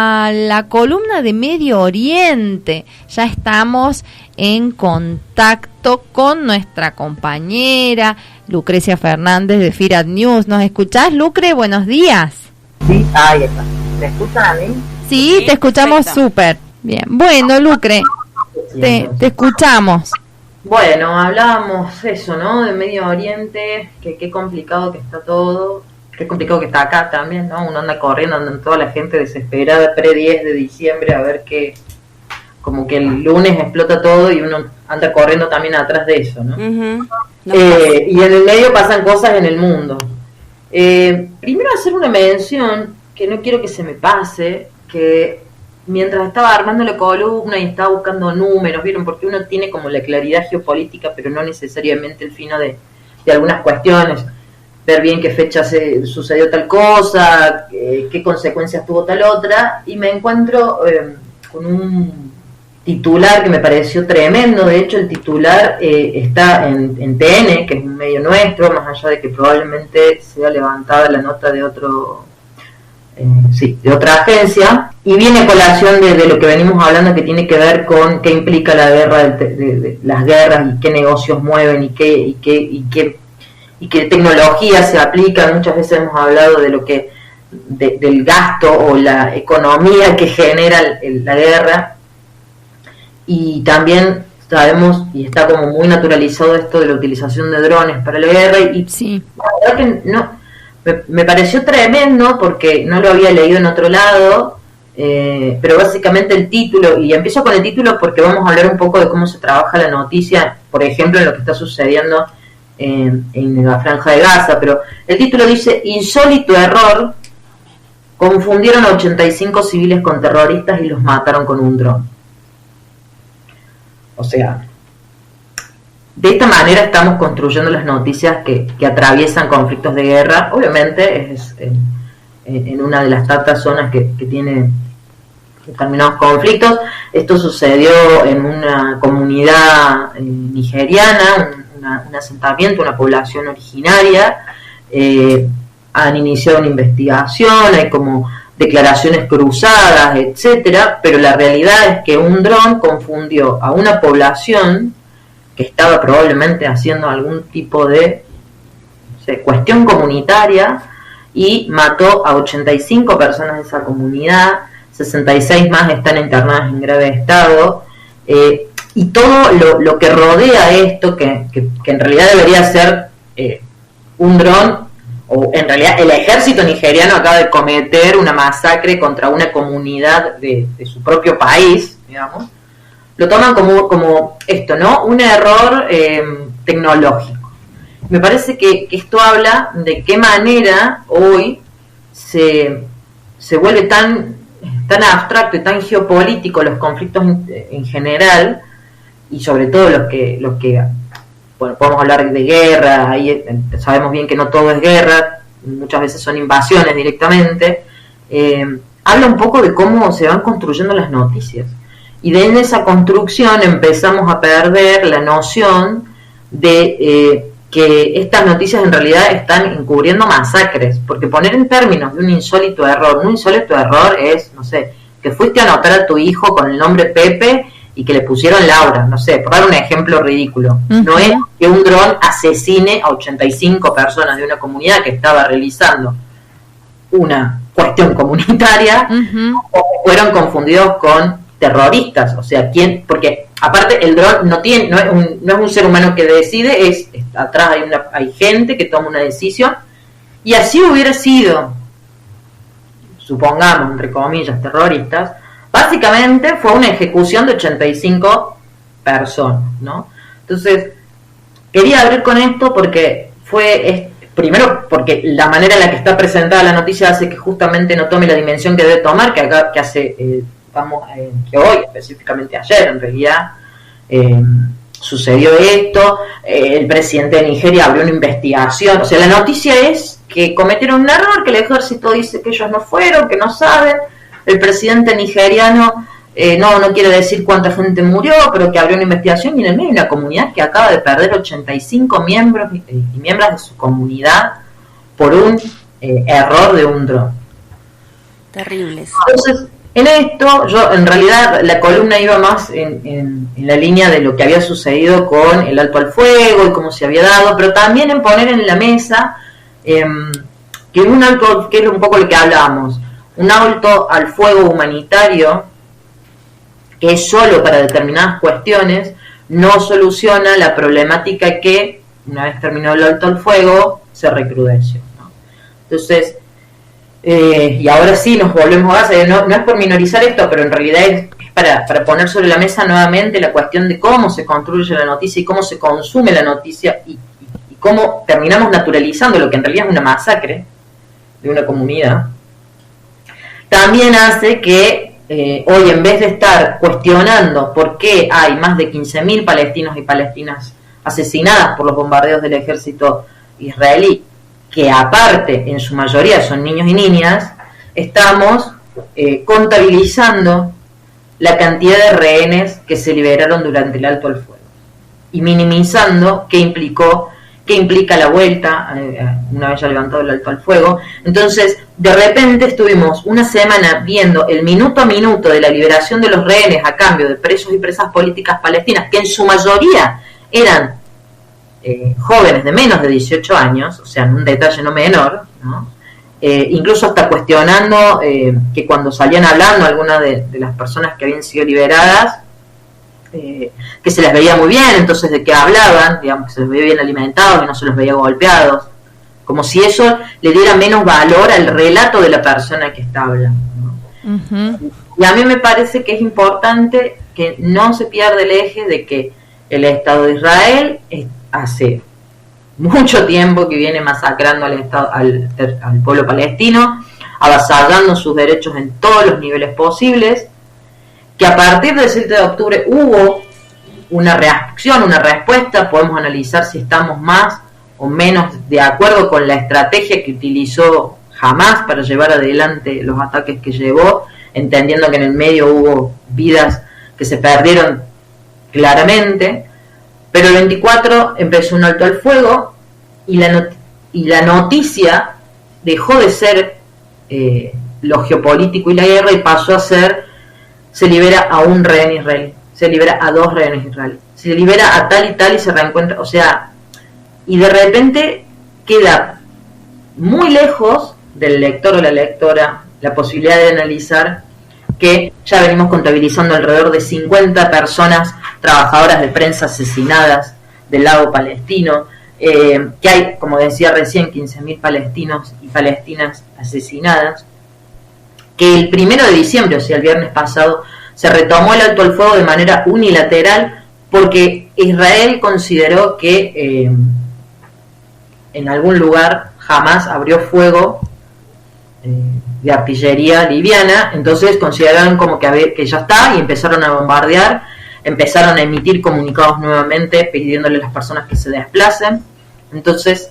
a la columna de Medio Oriente. Ya estamos en contacto con nuestra compañera Lucrecia Fernández de Firat News. ¿Nos escuchás, Lucre? Buenos días. Sí, ahí está. ¿Me escuchan a mí? Sí, te escuchamos súper bien. Bueno, Lucre, te escuchamos. Bueno, hablábamos eso, ¿no? De Medio Oriente, que qué complicado que está todo, qué complicado que está acá también, ¿no? Uno anda corriendo, andan toda la gente desesperada pre-10 de diciembre a ver que, como que el lunes explota todo y uno anda corriendo también atrás de eso, ¿no? Uh-huh. Y en el medio pasan cosas en el mundo. Primero hacer una mención, que no quiero que se me pase, que mientras estaba armando la columna y estaba buscando números, ¿vieron? Porque uno tiene como la claridad geopolítica, pero no necesariamente el fino de algunas cuestiones. Ver bien qué fecha sucedió tal cosa, qué consecuencias tuvo tal otra, y me encuentro con un titular que me pareció tremendo. De hecho, el titular está en TN, que es un medio nuestro, más allá de que probablemente sea levantada la nota de otro... de otra agencia, y viene colación de lo que venimos hablando, que tiene que ver con qué implica la guerra, de las guerras, y qué negocios mueven, y qué tecnologías se aplican. Muchas veces hemos hablado de lo que del gasto o la economía que genera la guerra, y también sabemos, y está como muy naturalizado esto de la utilización de drones para la guerra, y sí, la verdad que no. Me pareció tremendo porque no lo había leído en otro lado, pero básicamente el título, y empiezo con el título porque vamos a hablar un poco de cómo se trabaja la noticia, por ejemplo, en lo que está sucediendo en la Franja de Gaza, pero el título dice: insólito error, confundieron a 85 civiles con terroristas y los mataron con un dron. O sea, de esta manera estamos construyendo las noticias que atraviesan conflictos de guerra. Obviamente es en una de las tantas zonas que tiene determinados conflictos. Esto sucedió en una comunidad nigeriana, un asentamiento, una población originaria. Han iniciado una investigación, hay como declaraciones cruzadas, etcétera, pero la realidad es que un dron confundió a una población que estaba probablemente haciendo algún tipo de cuestión comunitaria, y mató a 85 personas de esa comunidad. 66 más están internadas en grave estado, y todo lo que rodea esto, que en realidad debería ser un dron, o en realidad el ejército nigeriano acaba de cometer una masacre contra una comunidad de su propio país, digamos. Lo toman como esto, ¿no? Un error tecnológico. Me parece que esto habla de qué manera hoy se vuelve tan abstracto y tan geopolítico los conflictos en general, y sobre todo los que bueno, podemos hablar de guerra, ahí sabemos bien que no todo es guerra, muchas veces son invasiones directamente. Habla un poco de cómo se van construyendo las noticias. Y en esa construcción empezamos a perder la noción de que estas noticias en realidad están encubriendo masacres, porque poner en términos de un insólito error es, no sé, que fuiste a anotar a tu hijo con el nombre Pepe y que le pusieron Laura, no sé, por dar un ejemplo ridículo. Uh-huh. No es que un dron asesine a 85 personas de una comunidad que estaba realizando una cuestión comunitaria, uh-huh, o fueron confundidos con terroristas. O sea, ¿quién? Porque aparte el dron no es un ser humano que decide, atrás hay gente que toma una decisión, y así hubiera sido, supongamos, entre comillas, terroristas, básicamente fue una ejecución de 85 personas, ¿no? Entonces, quería abrir con esto porque primero porque la manera en la que está presentada la noticia hace que justamente no tome la dimensión que debe tomar, que hoy, específicamente ayer, en realidad, sucedió esto. El presidente de Nigeria abrió una investigación. O sea, la noticia es que cometieron un error, que el ejército dice que ellos no fueron, que no saben. El presidente nigeriano no quiere decir cuánta gente murió, pero que abrió una investigación, y en el medio hay una comunidad que acaba de perder 85 miembros y miembros de su comunidad por un error de un dron. Terribles. Entonces, En esto, yo en realidad la columna iba más en la línea de lo que había sucedido con el alto al fuego y cómo se había dado, pero también en poner en la mesa que un alto, que es un poco lo que hablábamos, un alto al fuego humanitario que es solo para determinadas cuestiones, no soluciona la problemática que, una vez terminado el alto al fuego, se recrudeció, ¿no? Entonces, y ahora sí nos volvemos a hacer, no es por minorizar esto, pero en realidad es para poner sobre la mesa nuevamente la cuestión de cómo se construye la noticia y cómo se consume la noticia y cómo terminamos naturalizando lo que en realidad es una masacre de una comunidad. También hace que hoy, en vez de estar cuestionando por qué hay más de 15.000 palestinos y palestinas asesinadas por los bombardeos del ejército israelí, que aparte en su mayoría son niños y niñas, estamos contabilizando la cantidad de rehenes que se liberaron durante el alto al fuego y minimizando qué implica la vuelta una vez ya levantado el alto al fuego. Entonces, de repente estuvimos una semana viendo el minuto a minuto de la liberación de los rehenes a cambio de presos y presas políticas palestinas, que en su mayoría eran jóvenes de menos de 18 años, o sea, un detalle no menor, ¿no? Incluso hasta cuestionando que cuando salían hablando algunas de las personas que habían sido liberadas, que se les veía muy bien, entonces de qué hablaban, digamos, que se les veía bien alimentados y no se los veía golpeados, como si eso le diera menos valor al relato de la persona que está hablando, ¿no? Uh-huh. Y a mí me parece que es importante que no se pierda el eje de que el Estado de Israel hace mucho tiempo que viene masacrando al pueblo palestino, avasallando sus derechos en todos los niveles posibles, que a partir del 7 de octubre hubo una reacción, una respuesta. Podemos analizar si estamos más o menos de acuerdo con la estrategia que utilizó Hamás para llevar adelante los ataques que llevó, entendiendo que en el medio hubo vidas que se perdieron claramente. Pero el 24 empezó un alto al fuego y la noticia dejó de ser lo geopolítico y la guerra y pasó a ser: se libera a un rehén israelí, se libera a 2 rehenes israelíes, se libera a tal y tal y se reencuentra, o sea, y de repente queda muy lejos del lector o la lectora la posibilidad de analizar que ya venimos contabilizando alrededor de 50 personas trabajadoras de prensa asesinadas del lado palestino, que hay, como decía recién, 15.000 palestinos y palestinas asesinadas, que el 1 de diciembre, o sea, el viernes pasado, se retomó el alto al fuego de manera unilateral porque Israel consideró que en algún lugar Hamás abrió fuego de artillería liviana, entonces consideraron como que ya está y empezaron a bombardear, empezaron a emitir comunicados nuevamente pidiéndole a las personas que se desplacen, entonces,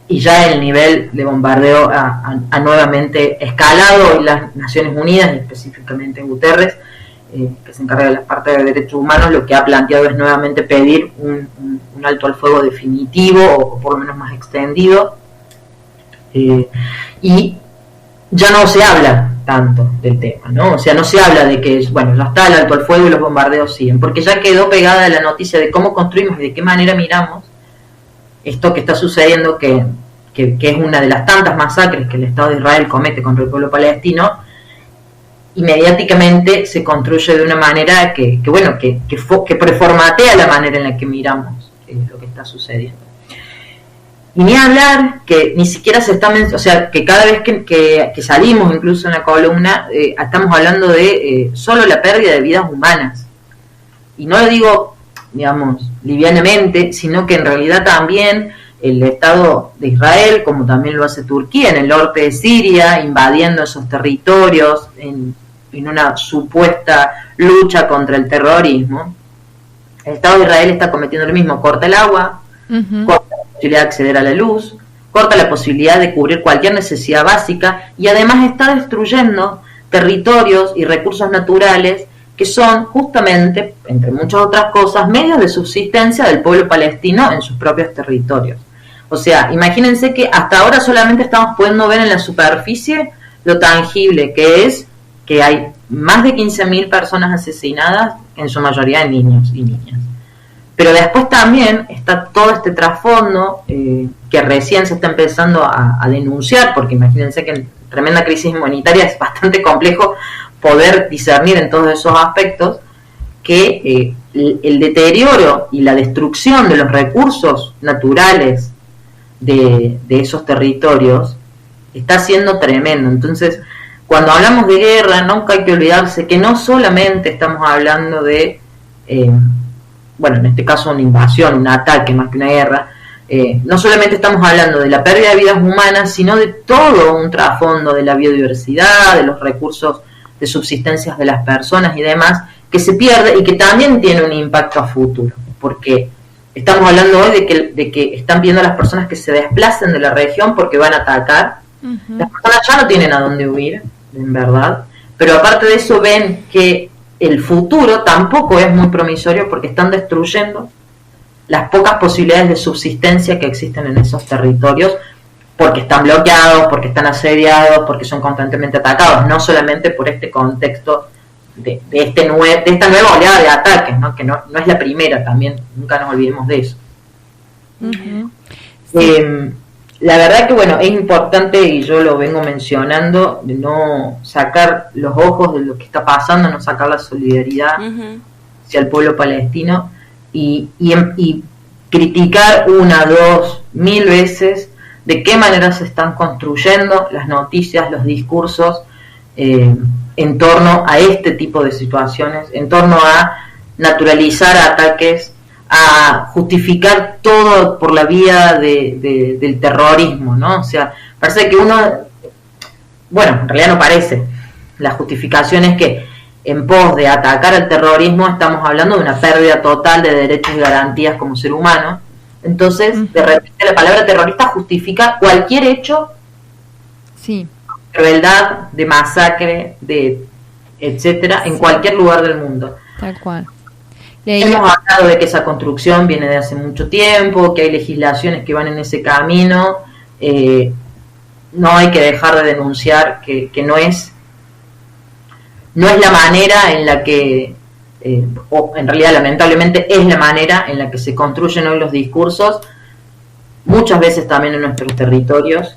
y ya el nivel de bombardeo ha nuevamente escalado, y las Naciones Unidas, específicamente Guterres, que se encarga de la parte de derechos humanos, lo que ha planteado es nuevamente pedir un alto al fuego definitivo o por lo menos más extendido, y ya no se habla tanto del tema, ¿no? O sea, no se habla de que, bueno, ya está el alto al fuego y los bombardeos siguen, porque ya quedó pegada la noticia de cómo construimos y de qué manera miramos esto que está sucediendo, que es una de las tantas masacres que el Estado de Israel comete contra el pueblo palestino, y mediáticamente se construye de una manera que preformatea la manera en la que miramos lo que está sucediendo. Y ni hablar que ni siquiera se está, o sea, que cada vez que salimos, incluso en la columna, estamos hablando de solo la pérdida de vidas humanas. Y no lo digo, digamos, livianamente, sino que en realidad también el Estado de Israel, como también lo hace Turquía en el norte de Siria, invadiendo esos territorios en una supuesta lucha contra el terrorismo, el Estado de Israel está cometiendo lo mismo: corta el agua, uh-huh, corta la posibilidad de acceder a la luz, corta la posibilidad de cubrir cualquier necesidad básica, y además está destruyendo territorios y recursos naturales que son justamente, entre muchas otras cosas, medios de subsistencia del pueblo palestino en sus propios territorios. O sea, imagínense que hasta ahora solamente estamos pudiendo ver en la superficie lo tangible, que es que hay más de 15.000 personas asesinadas, en su mayoría de niños y niñas. Pero después también está todo este trasfondo que recién se está empezando a denunciar, porque imagínense que en tremenda crisis humanitaria es bastante complejo poder discernir en todos esos aspectos, que el deterioro y la destrucción de los recursos naturales de esos territorios está siendo tremendo. Entonces, cuando hablamos de guerra, nunca hay que olvidarse que no solamente estamos hablando de, bueno, en este caso una invasión, un ataque más que una guerra, no solamente estamos hablando de la pérdida de vidas humanas, sino de todo un trasfondo de la biodiversidad, de los recursos de subsistencias de las personas y demás, que se pierde y que también tiene un impacto a futuro, porque estamos hablando hoy de que están viendo a las personas que se desplacen de la región porque van a atacar. Uh-huh. Las personas ya no tienen a dónde huir, en verdad, pero aparte de eso ven que el futuro tampoco es muy promisorio porque están destruyendo las pocas posibilidades de subsistencia que existen en esos territorios, porque están bloqueados, porque están asediados, porque son constantemente atacados, no solamente por este contexto de esta nueva oleada de ataques, ¿no? Que no es la primera también, nunca nos olvidemos de eso. Uh-huh. Sí. La verdad que, bueno, es importante, y yo lo vengo mencionando, de no sacar los ojos de lo que está pasando, no sacar la solidaridad uh-huh. hacia el pueblo palestino, y criticar 1, 2, 1000 veces de qué manera se están construyendo las noticias, los discursos en torno a este tipo de situaciones, en torno a naturalizar ataques, a justificar todo por la vía del terrorismo, ¿no? O sea, parece que bueno, en realidad no parece. La justificación es que en pos de atacar al terrorismo estamos hablando de una pérdida total de derechos y garantías como ser humano. Entonces, de repente la palabra terrorista justifica cualquier hecho, sí, de crueldad, de masacre, de etcétera, en cualquier lugar del mundo. Tal cual. Hemos hablado de que esa construcción viene de hace mucho tiempo, que hay legislaciones que van en ese camino. No hay que dejar de denunciar que no es la manera en la que, o en realidad lamentablemente es la manera en la que se construyen hoy los discursos, muchas veces también en nuestros territorios.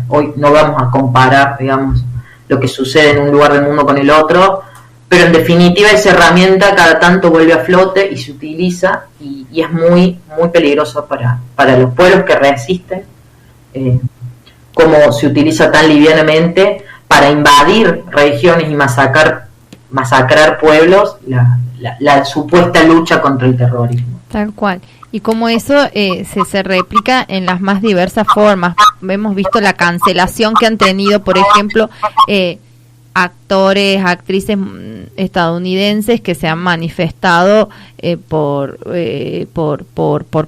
Hoy no vamos a comparar, digamos, lo que sucede en un lugar del mundo con el otro, pero en definitiva esa herramienta cada tanto vuelve a flote y se utiliza y es muy, muy peligroso para los pueblos que resisten, como se utiliza tan livianamente para invadir regiones y masacrar pueblos, la supuesta lucha contra el terrorismo. Tal cual. Y como eso se replica en las más diversas formas. Hemos visto la cancelación que han tenido, por ejemplo, actores, actrices estadounidenses que se han manifestado por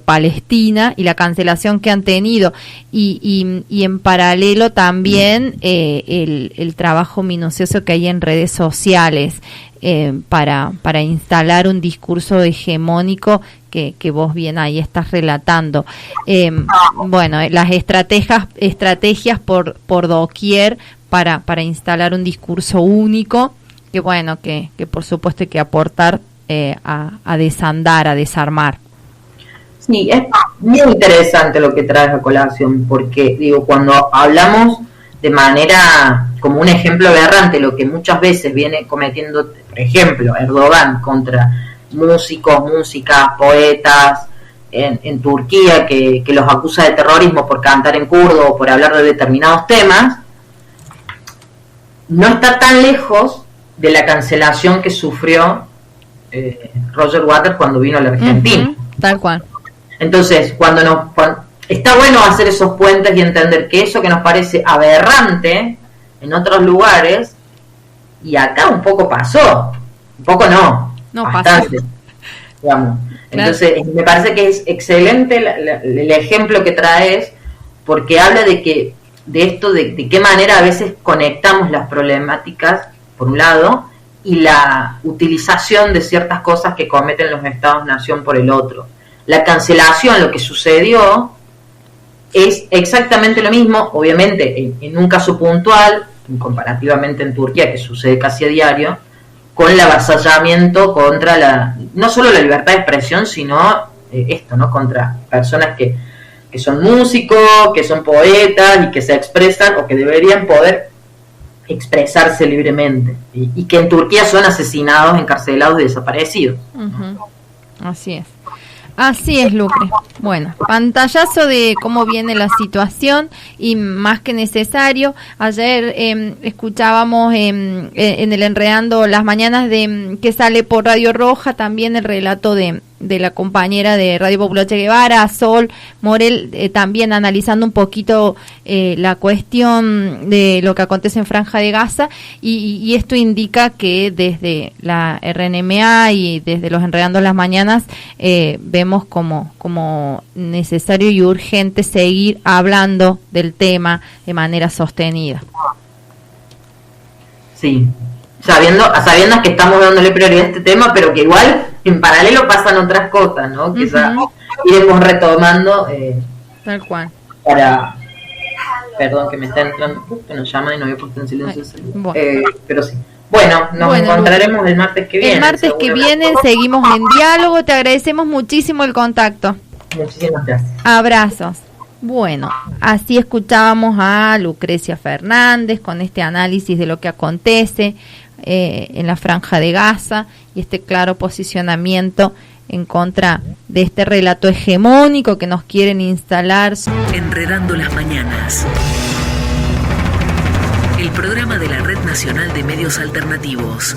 Palestina, y la cancelación que han tenido, y en paralelo también el trabajo minucioso que hay en redes sociales para instalar un discurso hegemónico que vos bien ahí estás relatando. Bueno, las estrategias por doquier para instalar un discurso único, que bueno, que por supuesto hay que aportar a desandar, a desarmar. Sí, es muy interesante lo que traes a colación, porque digo, cuando hablamos de manera como un ejemplo aberrante, lo que muchas veces viene cometiendo, por ejemplo, Erdogan contra músicos, músicas, poetas en Turquía, que los acusa de terrorismo por cantar en kurdo o por hablar de determinados temas, no está tan lejos de la cancelación que sufrió Roger Waters cuando vino a la Argentina. Uh-huh, tal cual. Entonces, cuando está bueno hacer esos puentes y entender que eso que nos parece aberrante en otros lugares, y acá un poco pasó, un poco no bastante, pasó. Digamos. Entonces, claro, me parece que es excelente el ejemplo que traes, porque habla de esto, de qué manera a veces conectamos las problemáticas, por un lado, y la utilización de ciertas cosas que cometen los Estados-nación por el otro. La cancelación, lo que sucedió, es exactamente lo mismo, obviamente en un caso puntual, comparativamente en Turquía, que sucede casi a diario, con el avasallamiento contra no solo la libertad de expresión, sino esto, ¿no? Contra personas que son músicos, que son poetas y que se expresan o que deberían poder expresarse libremente, y que en Turquía son asesinados, encarcelados y desaparecidos. Así es, Lucre. Bueno, pantallazo de cómo viene la situación y más que necesario. Ayer escuchábamos en el Enredando las Mañanas que sale por Radio Roja también el relato de la compañera de Radio Popular Che Guevara, Sol Morel, también analizando un poquito la cuestión de lo que acontece en Franja de Gaza, y esto indica que desde la RNMA y desde los Enredando las Mañanas vemos como necesario y urgente seguir hablando del tema de manera sostenida. Sí, sabiendo que estamos dándole prioridad a este tema, pero que igual en paralelo pasan otras cosas, ¿no? Que ya iremos retomando. Tal cual. Perdón, que me está entrando, que nos llama y no había puesto en silencio. Bueno. Pero sí. Bueno, nos encontraremos el martes que viene. El martes que viene seguimos en diálogo. Te agradecemos muchísimo el contacto. Muchísimas gracias. Abrazos. Bueno, así escuchábamos a Lucrecia Fernández con este análisis de lo que acontece en la Franja de Gaza y este claro posicionamiento en contra de este relato hegemónico que nos quieren instalar. Enredando las Mañanas, el programa de la Red Nacional de Medios Alternativos.